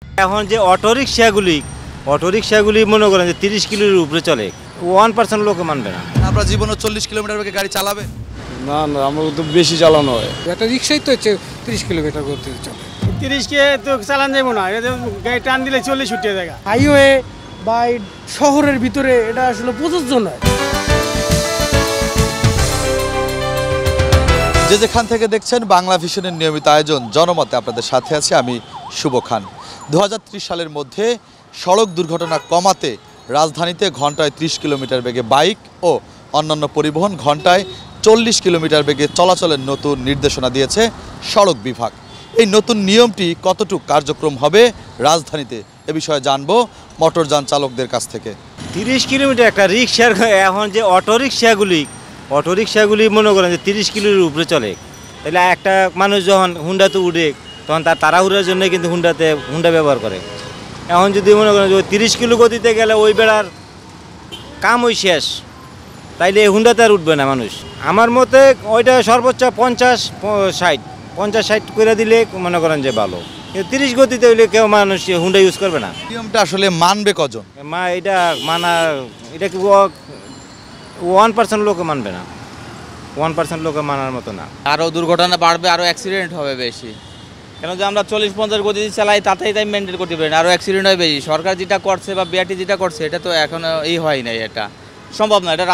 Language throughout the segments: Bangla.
এখন যে অটোরিকশাগুলি মনে করেন যে 30 কিলোর উপরে চলে, 1% লোকে মানবে না। আপনার জীবনে 40 কিলোমিটার বেগে গাড়ি চালাবে? না না, আমার তো বেশি চালানো হয়। একটা রিক্সাই তো হচ্ছে 30 কিলোমিটার করতে চলে। 30-কে তো চালান যাবো না, গাড়ি টান দিলে 40 ছুটে যায়। হাইওয়ে বা শহরের ভিতরে এটা আসলে প্রযোজ্য নয়। যে যেখান থেকে দেখছেন বাংলা ভিশনের নিয়মিত আয়োজন জনমতে, আপনাদের সাথে আছি আমি শুভ খান। 2030 সালের মধ্যে সড়ক দুর্ঘটনা কমাতে রাজধানীতে ঘন্টায় 30 কিলোমিটার বেগে বাইক ও অন্যান্য পরিবহন ঘন্টায় 40 কিলোমিটার বেগে চলাচলের নতুন নির্দেশনা দিয়েছে সড়ক বিভাগ। এই নতুন নিয়মটি কতটুকু কার্যক্রম হবে রাজধানীতে, এ বিষয়ে জানবো মোটরযান চালকদের কাছ থেকে। 30 কিলোমিটার একটা রিক্সার, এখন যে অটোরিকশাগুলি মনে করেন যে 30 কিলোর উপরে চলে, তাহলে একটা মানুষ যখন হুন্ডাতে উঠে তখন তার তাড়াহুড়োর জন্য কিন্তু হুন্ডা ব্যবহার করে। এখন যদি মনে করেন যে 30 কিলো গতিতে গেলে ওই বেড়ার কাম ওই শেষ, তাইলে এই হুন্ডাতে আর উঠবে না মানুষ। আমার মতে ওইটা সর্বোচ্চ 50-60 করে দিলে মনে করেন যে ভালো। 30 গতিতে হইলে কেউ মানুষ হুন্ডা ইউজ করবে না। নিয়মটা আসলে মানবে কজন? এটা কি 1% লোকে মানবে না, 1% লোকে মানার মতো না। আরও দুর্ঘটনা বাড়বে, আরও অ্যাক্সিডেন্ট হবে বেশি। কেন যে আমরা 40-50 গতিতে চালাই, তাতেই তাই মেনটেন করতে পারি না, আরও অ্যাক্সিডেন্ট হয় বেশি। সরকার যেটা করছে বা বিআরটি যেটা করছে, এটা তো এখনও হয় নাই, এটা সম্ভব না। এটা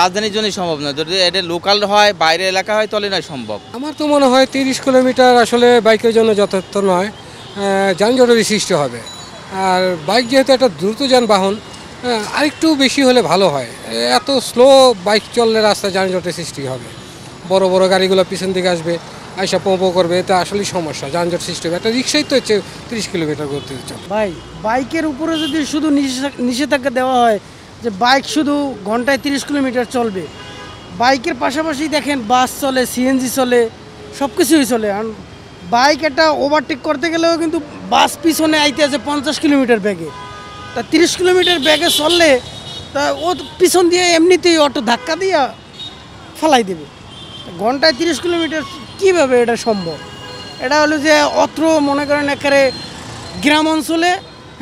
রাজধানীর জন্যই সম্ভব নয়। যদি এটা লোকাল হয়, বাইরে এলাকা হয়, তাহলে নয় সম্ভব। আমার তো মনে হয় 30 কিলোমিটার আসলে বাইকের জন্য যথার্থ নয়, যানজটের সৃষ্টি হবে। আর বাইক যেহেতু একটা দ্রুত যানবাহন, আরেকটু বেশি হলে ভালো হয়। এত স্লো বাইক চললে রাস্তায় যানজটের সৃষ্টি হবে, বড় বড় গাড়িগুলো পিছন দিকে আসবে, আইসা পোঁপো করবে, এটা আসলেই সমস্যা, যানজট সৃষ্টি হবে। একটা রিক্সাই তো হচ্ছে 30 কিলোমিটার করতে চলে। বাইকের উপরে যদি শুধু নিষেধাজ্ঞা দেওয়া হয় যে বাইক শুধু ঘন্টায় 30 কিলোমিটার চলবে, বাইকের পাশাপাশি দেখেন বাস চলে, সিএনজি চলে, সব কিছুই চলে। আর বাইক একটা ওভারটেক করতে গেলেও কিন্তু বাস পিছনে আইতে আছে 50 কিলোমিটার বেগে, তা 30 কিলোমিটার বেগে চললে তা ও পিছন দিয়ে এমনিতেই অটো ধাক্কা দিয়ে ফেলাই দেবে। ঘন্টায় 30 কিলোমিটার কীভাবে এটা সম্ভব? এটা হলো যে অত্র মনে করেন একেবারে গ্রাম অঞ্চলে,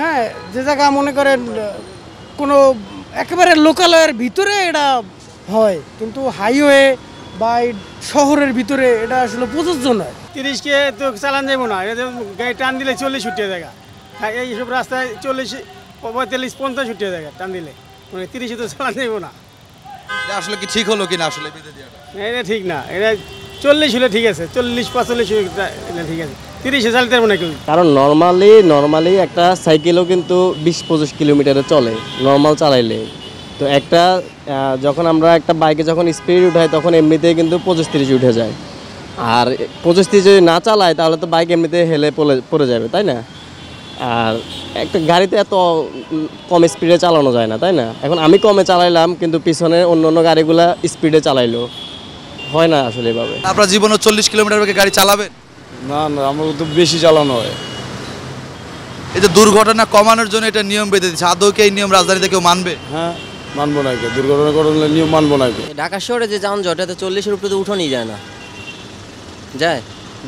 হ্যাঁ, যে জায়গা মনে করেন কোনো একেবারে লোকালয়ের ভিতরে এটা হয়, কিন্তু হাইওয়ে বা শহরের ভিতরে এটা আসলে প্রযোজ্য নয়। 30-কে তো চালান যাবো না, গাড়ি টান দিলে 40 ছুটে যায়। এইসব রাস্তায় 40-45-50 ছুটে যায় টান দিলে, মানে 30-এ তো চালান যাবো না। এটা আসলে কি ঠিক হলো কিনা আসলে বিধি দেওয়াটা? এটা ঠিক না, এটা 40 হলে ঠিক আছে, 40-45 এটা ঠিক আছে, 30-এ চালাতে পারবো না কেউ। কারণ নর্মালি একটা সাইকেলও কিন্তু 20-25 কিলোমিটারে চলে নর্মাল চালাইলে। তো একটা যখন আমরা একটা বাইকে যখন স্পিড উঠাই, তখন এমনিতেই কিন্তু 25-30 উঠে যায়। আর 25-30 যদি না চালায়, তাহলে তো বাইক এমনিতে হেলে পড়ে যাবে, তাই না? আর একটা গাড়িতে এত কম স্পিডে চালানো যায় না, তাই না? এখন আমি কমে চালাইলাম, কিন্তু পিছনে অন্য গাড়িগুলা স্পিডে চালাইলো, হয় না আসলে এভাবে। আপনার জীবনে 40 কিলোমিটার বেগে গাড়ি চালাবেন? না না, আমার তো বেশি চালানো হয়। এই যে দুর্ঘটনা কমানোর জন্য এটা নিয়ম বেঁধে দিচ্ছে, আদৌ কি এই নিয়ম রাজধানীতে কেউ মানবে? হ্যাঁ, মানবো না, কে দুর্ঘটনা করলে নিয়ম মানবো না। ঢাকা শহরে যে যানজট, এতে 40-এর উপরে তো উঠোনই যায় না, যায়।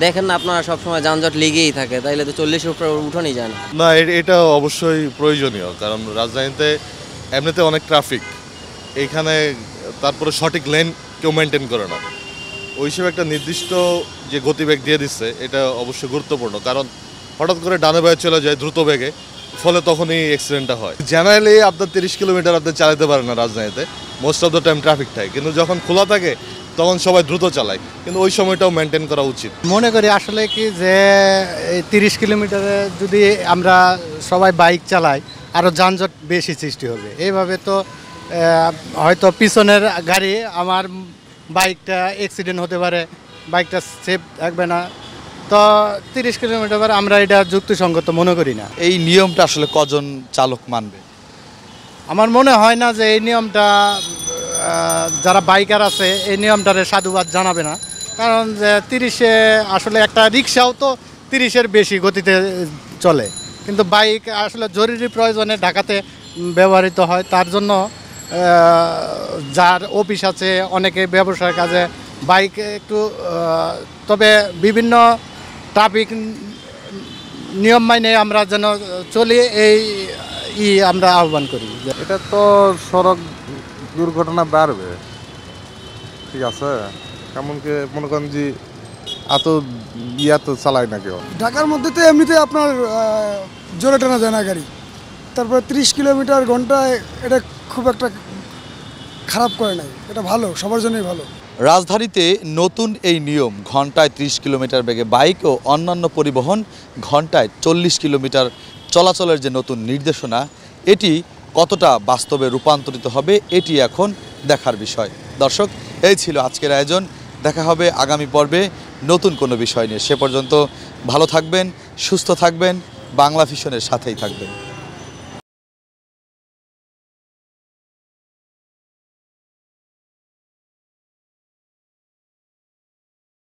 দেখেন না আপনারা, সবসময় যানজট লেগেই থাকে, তাইলে তো 40-এর উপরে উঠোনই যায় না। না, এটা অবশ্যই প্রয়োজনীয়, কারণ রাজধানীতে এমনিতে অনেক ট্রাফিক, এইখানে তারপরে সঠিক লেন কেউ মেনটেন করে না। ওই হিসেবে একটা নির্দিষ্ট যে গতিবেগ দিয়ে দিচ্ছে, এটা অবশ্যই গুরুত্বপূর্ণ, কারণ হঠাৎ করে ডানে বায়ে চলে যায় দ্রুত বেগে, ফলে তখনই অ্যাক্সিডেন্টটা হয়। জেনারেলি আপনার 30 কিলোমিটার আপনি চালাতে পারেন না রাজধানীতে, most of the time traffic থাকে, কিন্তু যখন খোলা থাকে তখন সবাই দ্রুত চালায়, কিন্তু ওই সময়টাও মেনটেন করা উচিত। মনে করি আসলে কি যে এই 30 কিলোমিটারে যদি আমরা সবাই বাইক চালাই, আরও যানজট বেশি সৃষ্টি হবে। এইভাবে তো হয়তো পিছনের গাড়ি, আমার বাইকটা অ্যাক্সিডেন্ট হতে পারে, বাইকটা সেফ থাকবে না। তো 30 কিলোমিটার আমরা এটা যুক্তিসঙ্গত মনে করি না। এই নিয়মটা আসলে কজন চালক মানবে? আমার মনে হয় না যে এই নিয়মটা যারা বাইকার আছে এই নিয়মটারে সাধুবাদ জানাবে না, কারণ যে 30-এ আসলে একটা রিক্সাও তো 30-এর বেশি গতিতে চলে, কিন্তু বাইক আসলে জরুরি প্রয়োজনে ঢাকাতে ব্যবহৃত হয়। তার জন্য যার অফিস আছে, অনেকে ব্যবসার কাজে বাইক একটু, তবে বিভিন্ন ট্রাফিক নিয়ম মাইনে আমরা যেন চলি এই আমরা আহ্বান করি। এটা তো সড়ক দুর্ঘটনা বাড়বে, ঠিক আছে, এমনকি মনে করেন যে এত তো চালায় না কেউ। ঢাকার মধ্যে তো এমনিতে আপনার জোরে টানা যায় না গাড়ি, তারপরে 30 কিলোমিটার ঘন্টায় এটা খুব একটা খারাপ করে নাই, এটা ভালো, সবার জন্যই ভালো। রাজধানীতে নতুন এই নিয়ম ঘন্টায় 30 কিলোমিটার বেগে বাইক ও অন্যান্য পরিবহন ঘন্টায় 40 কিলোমিটার চলাচলের যে নতুন নির্দেশনা, এটি কতটা বাস্তবে রূপান্তরিত হবে এটি এখন দেখার বিষয়। দর্শক, এই ছিল আজকের আয়োজন। দেখা হবে আগামী পর্বে নতুন কোনো বিষয় নিয়ে। সে পর্যন্ত ভালো থাকবেন, সুস্থ থাকবেন, বাংলা ভিশনের সাথেই থাকবেন।